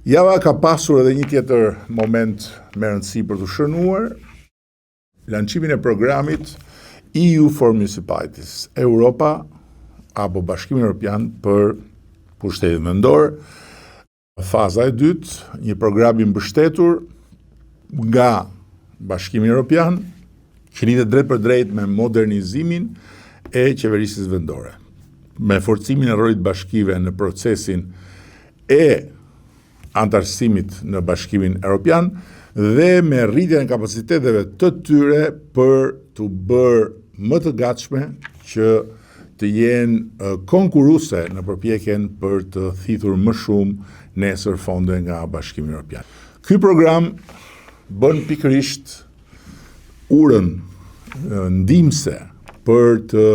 Java ka pasur edhe një tjetër moment me rëndësi për të shënuar, lancimin e programit EU for Municipalities, Europa apo Bashkimi Evropian për pushtetin vendor. Faza e dytë, një program i mbështetur nga Bashkimi Evropian, që lidhet drejt për drejt me modernizimin e qeverisjes vendore, me forcimin e rolit bashkive në procesin e antarësimit në Bashkimin Evropian dhe me rritjen e kapaciteteve të tyre për të bërë më të gatshme që të jenë konkurruese në përpjekjen për të thithur më shumë nesër fonde nga Bashkimi Evropian. Ky program bën pikërisht urën ndihmëse për të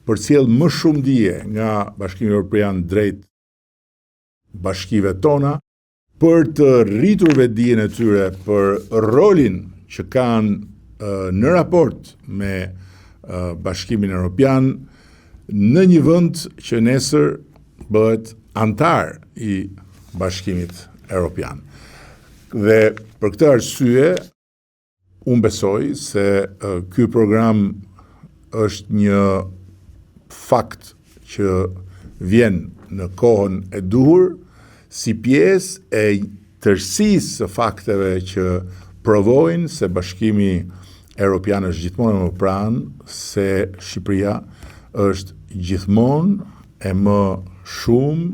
përcjellë më shumë dije nga Bashkimi Evropian drejt bashkive tona, për të rritur vetdijen e tyre për rolin që kanë në raport me Bashkimin Evropian në një vend që nesër bëhet antar i Bashkimit Evropian. Dhe për këtë arsye, unë besoj se ky program është një fakt që vjen në kohën e duhur, si pjesë e tërësisë së fakteve që provojnë se Bashkimi Evropian është gjithmonë më pranë, se Shqipëria është gjithmonë e më shumë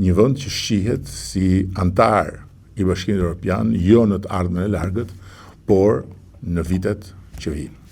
një vend që shihet si antar i Bashkimit Evropian, jo në të ardhmen e largët, por në vitet që vijnë.